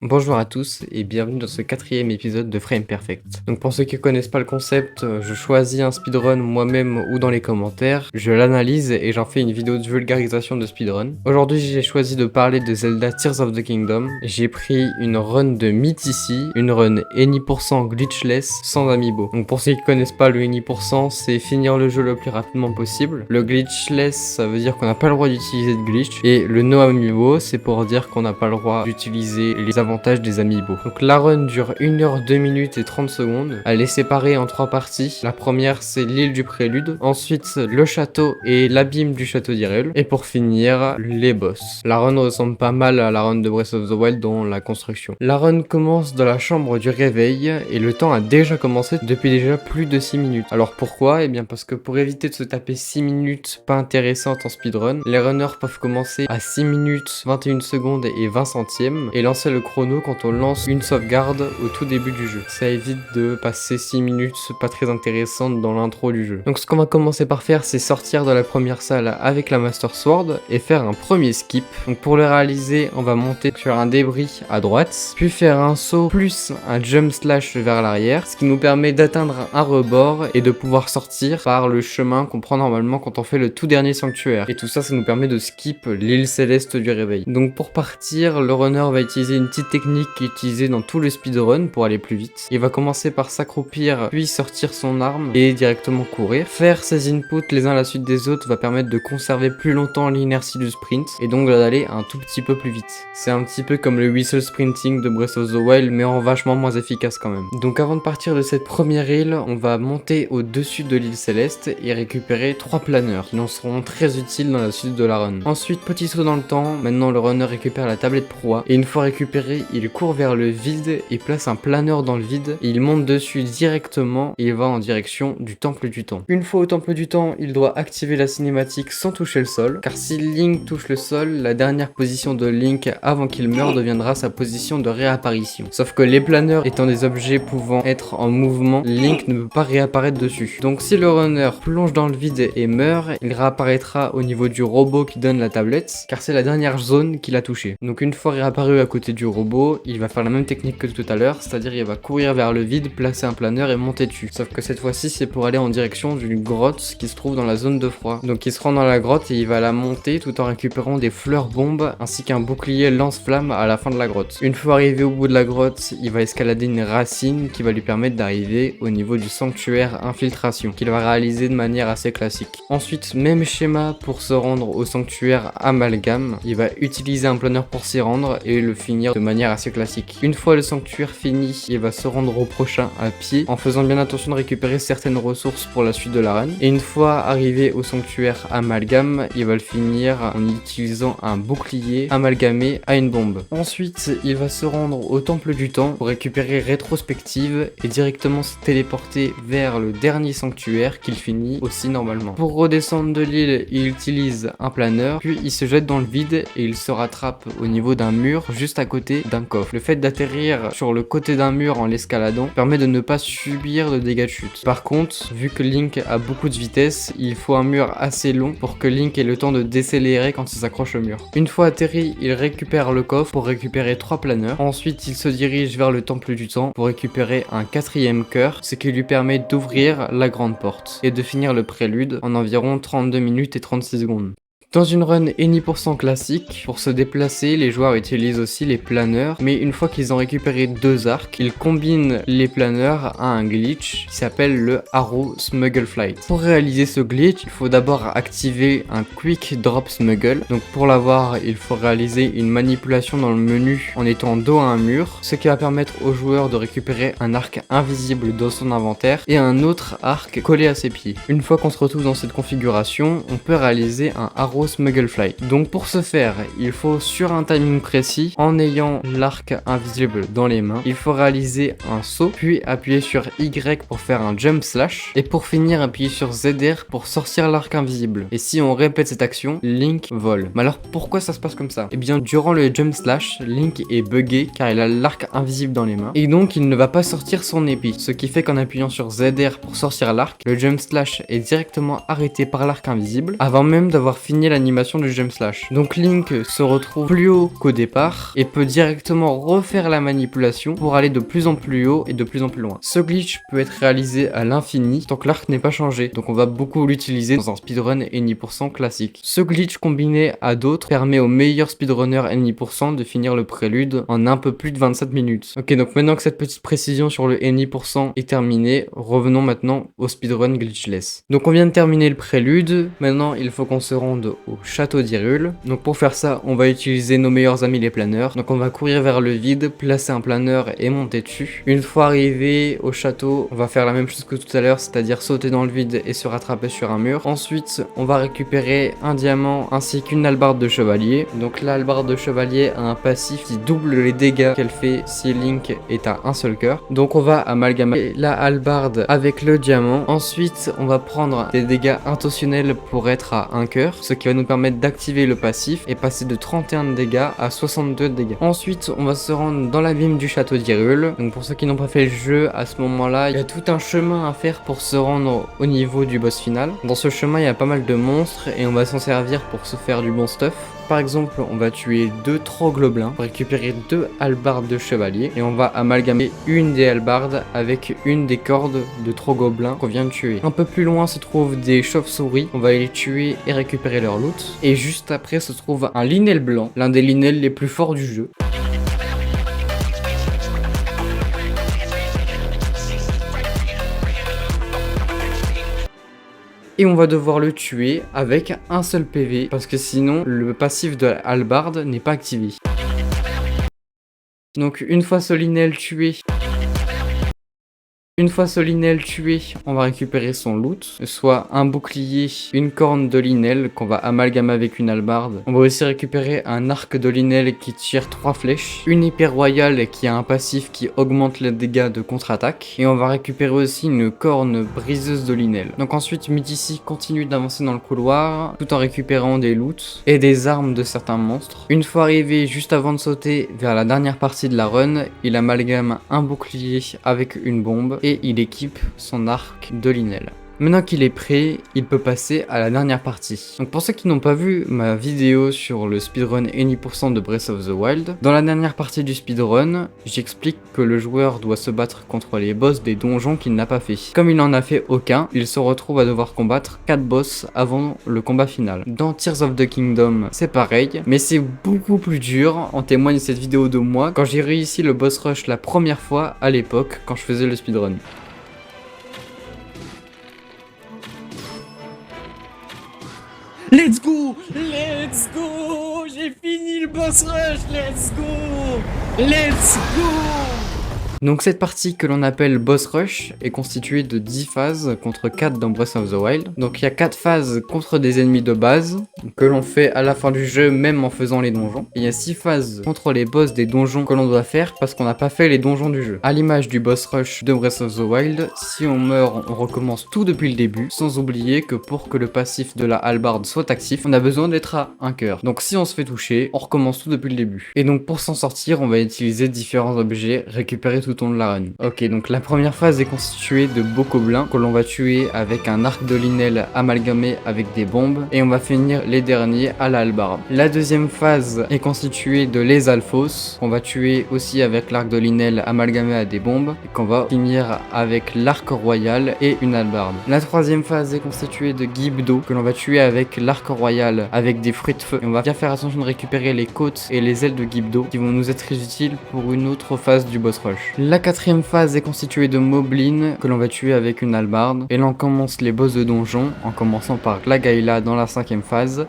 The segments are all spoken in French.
Bonjour à tous et bienvenue dans ce quatrième épisode de Frame Perfect. Donc pour ceux qui connaissent pas le concept, je choisis un speedrun moi-même ou dans les commentaires, je l'analyse et j'en fais une vidéo de vulgarisation de speedrun. Aujourd'hui j'ai choisi de parler de Zelda Tears of the Kingdom. J'ai pris une run de Mythici, une run any% glitchless sans amiibo. Donc pour ceux qui connaissent pas le any%, c'est finir le jeu le plus rapidement possible. Le glitchless ça veut dire qu'on n'a pas le droit d'utiliser de glitch et le no amiibo c'est pour dire qu'on n'a pas le droit d'utiliser les avantages des amiibo. Donc la run dure 1 heure 2 minutes et 30 secondes. Elle est séparée en 3 parties. La première c'est l'île du prélude, ensuite le château et l'abîme du château d'Hyrule, et pour finir les boss. La run ressemble pas mal à la run de Breath of the Wild dans la construction. La run commence dans la chambre du réveil et le temps a déjà commencé depuis déjà plus de 6 minutes. Alors pourquoi? Eh bien parce que pour éviter de se taper 6 minutes pas intéressantes en speedrun, les runners peuvent commencer à 6 minutes 21 secondes et 20 centièmes et lancer le chrono quand on lance une sauvegarde au tout début du jeu. Ça évite de passer 6 minutes pas très intéressantes dans l'intro du jeu. Donc ce qu'on va commencer par faire, c'est sortir de la première salle avec la Master Sword et faire un premier skip. Donc pour le réaliser, on va monter sur un débris à droite, puis faire un saut plus un jump slash vers l'arrière, ce qui nous permet d'atteindre un rebord et de pouvoir sortir par le chemin qu'on prend normalement quand on fait le tout dernier sanctuaire. Et tout ça, ça nous permet de skip l'île céleste du réveil. Donc pour partir, le runner va utiliser une petite technique qui est utilisée dans tout le speedrun pour aller plus vite. Il va commencer par s'accroupir, puis sortir son arme et directement courir. Faire ses inputs les uns à la suite des autres va permettre de conserver plus longtemps l'inertie du sprint et donc d'aller un tout petit peu plus vite. C'est un petit peu comme le whistle sprinting de Breath of the Wild mais en vachement moins efficace quand même. Donc avant de partir de cette première île, on va monter au-dessus de l'île céleste et récupérer 3 planeurs qui nous seront très utiles dans la suite de la run. Ensuite, petit saut dans le temps, maintenant le runner récupère la tablette proie et une fois récupéré, il court vers le vide et place un planeur dans le vide et il monte dessus directement et il va en direction du temple du temps. Une fois au temple du temps, il doit activer la cinématique sans toucher le sol, car si Link touche le sol, la dernière position de Link avant qu'il meure deviendra sa position de réapparition. Sauf que les planeurs étant des objets pouvant être en mouvement, Link ne peut pas réapparaître dessus. Donc si le runner plonge dans le vide et meurt, il réapparaîtra au niveau du robot qui donne la tablette, car c'est la dernière zone qu'il a touchée. Donc une fois réapparu à côté du robot, il va faire la même technique que tout à l'heure, c'est-à-dire il va courir vers le vide, placer un planeur et monter dessus. Sauf que cette fois-ci c'est pour aller en direction d'une grotte qui se trouve dans la zone de froid. Donc il se rend dans la grotte et il va la monter tout en récupérant des fleurs bombes ainsi qu'un bouclier lance-flamme à la fin de la grotte. Une fois arrivé au bout de la grotte, il va escalader une racine qui va lui permettre d'arriver au niveau du sanctuaire infiltration, qu'il va réaliser de manière assez classique. Ensuite, même schéma pour se rendre au sanctuaire amalgame, il va utiliser un planeur pour s'y rendre et le finir de manière assez classique. Une fois le sanctuaire fini, il va se rendre au prochain à pied en faisant bien attention de récupérer certaines ressources pour la suite de la run. Et une fois arrivé au sanctuaire amalgame, il va le finir en utilisant un bouclier amalgamé à une bombe. Ensuite, il va se rendre au temple du temps pour récupérer rétrospective et directement se téléporter vers le dernier sanctuaire qu'il finit aussi normalement. Pour redescendre de l'île, il utilise un planeur, puis il se jette dans le vide et il se rattrape au niveau d'un mur juste à côté d'un coffre. Le fait d'atterrir sur le côté d'un mur en l'escaladant permet de ne pas subir de dégâts de chute. Par contre, vu que Link a beaucoup de vitesse, il faut un mur assez long pour que Link ait le temps de décélérer quand il s'accroche au mur. Une fois atterri, il récupère le coffre pour récupérer 3 planeurs. Ensuite, il se dirige vers le temple du temps pour récupérer un 4e cœur, ce qui lui permet d'ouvrir la grande porte et de finir le prélude en environ 32 minutes et 36 secondes. Dans une run any% classique, pour se déplacer, les joueurs utilisent aussi les planeurs, mais une fois qu'ils ont récupéré 2 arcs, ils combinent les planeurs à un glitch qui s'appelle le Arrow Smuggle Flight. Pour réaliser ce glitch, il faut d'abord activer un Quick Drop Smuggle. Donc pour l'avoir, il faut réaliser une manipulation dans le menu en étant dos à un mur, ce qui va permettre au joueur de récupérer un arc invisible dans son inventaire et un autre arc collé à ses pieds. Une fois qu'on se retrouve dans cette configuration, on peut réaliser un Arrow Smuggle Flight. Donc pour ce faire, il faut sur un timing précis, en ayant l'arc invisible dans les mains, il faut réaliser un saut, puis appuyer sur Y pour faire un jump slash, et pour finir appuyer sur ZR pour sortir l'arc invisible. Et si on répète cette action, Link vole. Mais alors pourquoi ça se passe comme ça? Eh bien durant le jump slash, Link est buggé car il a l'arc invisible dans les mains, et donc il ne va pas sortir son épée, ce qui fait qu'en appuyant sur ZR pour sortir l'arc, le jump slash est directement arrêté par l'arc invisible, avant même d'avoir fini terminer l'animation du Gem Slash. Donc Link se retrouve plus haut qu'au départ et peut directement refaire la manipulation pour aller de plus en plus haut et de plus en plus loin. Ce glitch peut être réalisé à l'infini tant que l'arc n'est pas changé, donc on va beaucoup l'utiliser dans un speedrun Any% classique. Ce glitch combiné à d'autres permet aux meilleurs speedrunners Any% de finir le prélude en un peu plus de 27 minutes. Ok, donc maintenant que cette petite précision sur le Any% est terminée, revenons maintenant au speedrun glitchless. Donc on vient de terminer le prélude, maintenant il faut qu'on se rende au château d'Hyrule. Donc pour faire ça, on va utiliser nos meilleurs amis les planeurs. Donc on va courir vers le vide, placer un planeur et monter dessus. Une fois arrivé au château, on va faire la même chose que tout à l'heure, c'est-à-dire sauter dans le vide et se rattraper sur un mur. Ensuite, on va récupérer un diamant ainsi qu'une hallebarde de chevalier. Donc la hallebarde de chevalier a un passif qui double les dégâts qu'elle fait si Link est à un seul cœur. Donc on va amalgamer la hallebarde avec le diamant. Ensuite, on va prendre des dégâts intentionnels pour être à 1 cœur, ce qui va nous permettre d'activer le passif et passer de 31 de dégâts à 62 de dégâts. Ensuite, on va se rendre dans l'abîme du château d'Hyrule. Donc pour ceux qui n'ont pas fait le jeu, à ce moment-là, il y a tout un chemin à faire pour se rendre au niveau du boss final. Dans ce chemin, il y a pas mal de monstres et on va s'en servir pour se faire du bon stuff. Par exemple, on va tuer 2 trogloblins, récupérer 2 hallebardes de chevalier et on va amalgamer une des hallebardes avec une des cordes de trogloblins qu'on vient de tuer. Un peu plus loin se trouvent des chauves-souris, on va les tuer et récupérer leur loot. Et juste après se trouve un linel blanc, l'un des linels les plus forts du jeu. Et on va devoir le tuer avec un seul PV parce que sinon le passif de la hallebarde n'est pas activé. Donc une fois ce linel tué, on va récupérer son loot, soit un bouclier, une corne de linel qu'on va amalgamer avec une hallebarde. On va aussi récupérer un arc de linel qui tire 3 flèches, une épée royale qui a un passif qui augmente les dégâts de contre-attaque, et on va récupérer aussi une corne briseuse de linel. Donc ensuite, Midici continue d'avancer dans le couloir, tout en récupérant des loots et des armes de certains monstres. Une fois arrivé juste avant de sauter vers la dernière partie de la run, il amalgame un bouclier avec une bombe, et il équipe son arc de linel. Maintenant qu'il est prêt, il peut passer à la dernière partie. Donc pour ceux qui n'ont pas vu ma vidéo sur le speedrun Any% de Breath of the Wild, dans la dernière partie du speedrun, j'explique que le joueur doit se battre contre les boss des donjons qu'il n'a pas fait. Comme il n'en a fait aucun, il se retrouve à devoir combattre 4 boss avant le combat final. Dans Tears of the Kingdom, c'est pareil, mais c'est beaucoup plus dur, en témoigne cette vidéo de moi, quand j'ai réussi le boss rush la première fois à l'époque, quand je faisais le speedrun. Let's go! Let's go! J'ai fini le boss rush! Let's go! Let's go! Donc cette partie que l'on appelle Boss Rush est constituée de 10 phases contre 4 dans Breath of the Wild. Donc il y a 4 phases contre des ennemis de base que l'on fait à la fin du jeu même en faisant les donjons. Et il y a 6 phases contre les boss des donjons que l'on doit faire parce qu'on n'a pas fait les donjons du jeu. À l'image du Boss Rush de Breath of the Wild, si on meurt on recommence tout depuis le début, sans oublier que pour que le passif de la hallebarde soit actif, on a besoin d'être à 1 cœur. Donc si on se fait toucher, on recommence tout depuis le début. Et donc pour s'en sortir, on va utiliser différents objets récupérés tout au long de la run. Ok, donc la première phase est constituée de bokoblins que l'on va tuer avec un arc de linel amalgamé avec des bombes et on va finir les derniers à la hallebarde. La deuxième phase est constituée de les alphos qu'on va tuer aussi avec l'arc de linel amalgamé à des bombes et qu'on va finir avec l'arc royal et une hallebarde. La troisième phase est constituée de Gibdo que l'on va tuer avec l'arc royal avec des fruits de feu et on va bien faire attention de récupérer les côtes et les ailes de Gibdo qui vont nous être très utiles pour une autre phase du boss rush. La quatrième phase est constituée de moblins que l'on va tuer avec une hallebarde. Et là on commence les boss de donjon en commençant par Glagaila dans la cinquième phase.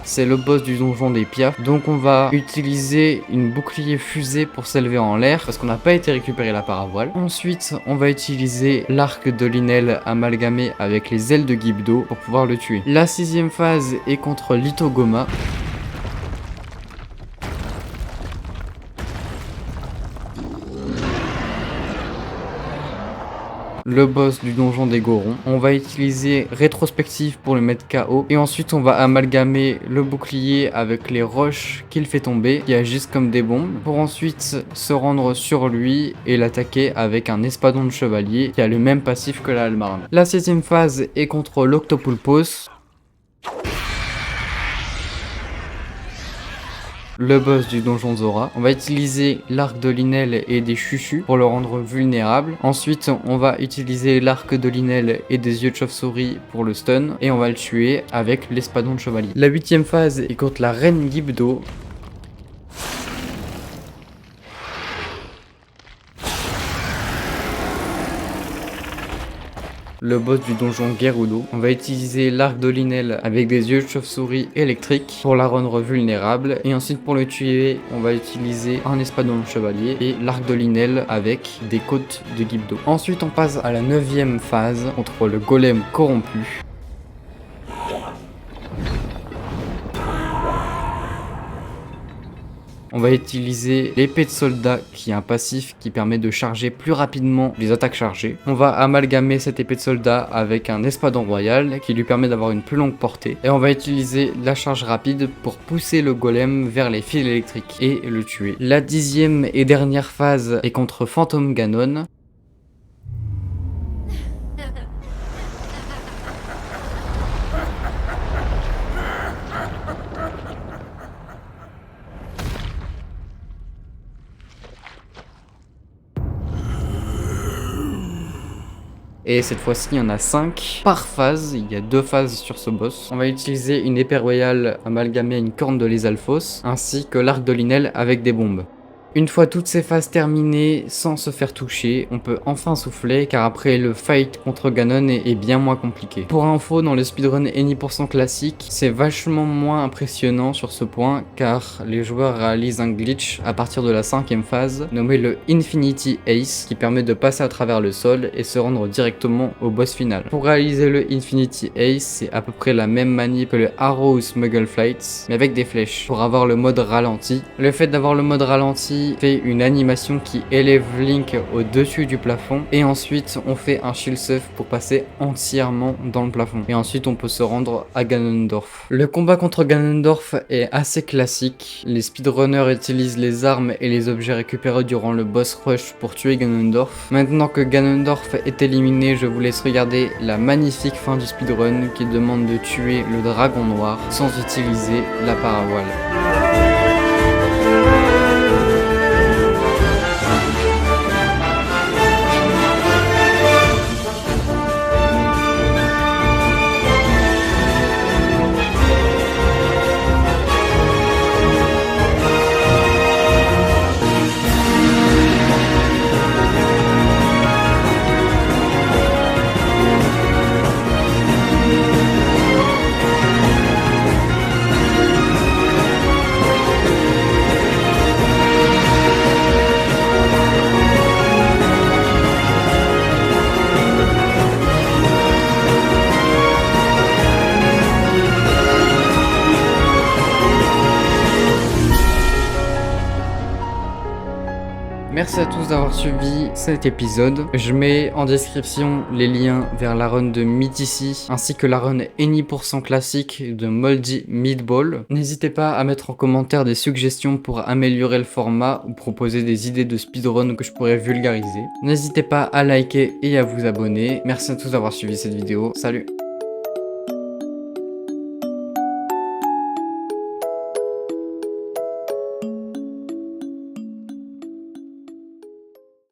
C'est le boss du donjon des Piafs, donc on va utiliser une bouclier fusée pour s'élever en l'air parce qu'on n'a pas été récupérer la paravoile. Ensuite on va utiliser l'arc de linel amalgamé avec les ailes de Gibdo pour pouvoir le tuer. La sixième phase est contre Litogoma. le boss du donjon des Gorons. On va utiliser rétrospective pour le mettre KO. Et ensuite on va amalgamer le bouclier avec les roches qu'il fait tomber, qui agissent comme des bombes, pour ensuite se rendre sur lui et l'attaquer avec un espadon de chevalier qui a le même passif que la hallebarde. La 7ème phase est contre l'Octopulpos, le boss du donjon Zora. On va utiliser l'arc de Linel et des chuchus pour le rendre vulnérable. Ensuite, on va utiliser l'arc de Linel et des yeux de chauve-souris pour le stun. Et on va le tuer avec l'espadon de chevalier. La 8ème phase est contre la reine Gibdo. Le boss du donjon Gerudo. On va utiliser l'arc de Linel avec des yeux de chauve-souris électriques pour la rendre vulnérable. Et ensuite pour le tuer, on va utiliser un espadon de chevalier et l'arc de Linel avec des côtes de Gibdo. Ensuite on passe à la 9ème phase contre le golem corrompu. On va utiliser l'épée de soldat qui est un passif qui permet de charger plus rapidement les attaques chargées. On va amalgamer cette épée de soldat avec un espadon royal qui lui permet d'avoir une plus longue portée. Et on va utiliser la charge rapide pour pousser le golem vers les fils électriques et le tuer. La 10ème et dernière phase est contre Phantom Ganon. Et cette fois-ci, il y en a 5 par phase. Il y a 2 phases sur ce boss. On va utiliser une épée royale amalgamée à une corne de l'Esalfos, ainsi que l'arc de Linel avec des bombes. Une fois toutes ces phases terminées, sans se faire toucher, on peut enfin souffler, car après le fight contre Ganon est bien moins compliqué. Pour info, dans le speedrun Any% classique, c'est vachement moins impressionnant sur ce point, car les joueurs réalisent un glitch à partir de la 5ème phase, nommé le Infinity Ace, qui permet de passer à travers le sol et se rendre directement au boss final. Pour réaliser le Infinity Ace, c'est à peu près la même manip que le Arrow Smuggle Flight, mais avec des flèches, pour avoir le mode ralenti. Le fait d'avoir le mode ralenti fait une animation qui élève Link au-dessus du plafond, et ensuite on fait un shield surf pour passer entièrement dans le plafond, et ensuite on peut se rendre à Ganondorf. Le combat contre Ganondorf est assez classique. Les speedrunners utilisent les armes et les objets récupérés durant le boss rush pour tuer Ganondorf. Maintenant que Ganondorf est éliminé, je vous laisse regarder la magnifique fin du speedrun qui demande de tuer le dragon noir sans utiliser la paravoile. Merci à tous d'avoir suivi cet épisode. Je mets en description les liens vers la run de Mythici ainsi que la run Any% classique de Moldy Meatball. N'hésitez pas à mettre en commentaire des suggestions pour améliorer le format ou proposer des idées de speedrun que je pourrais vulgariser. N'hésitez pas à liker et à vous abonner. Merci à tous d'avoir suivi cette vidéo. Salut!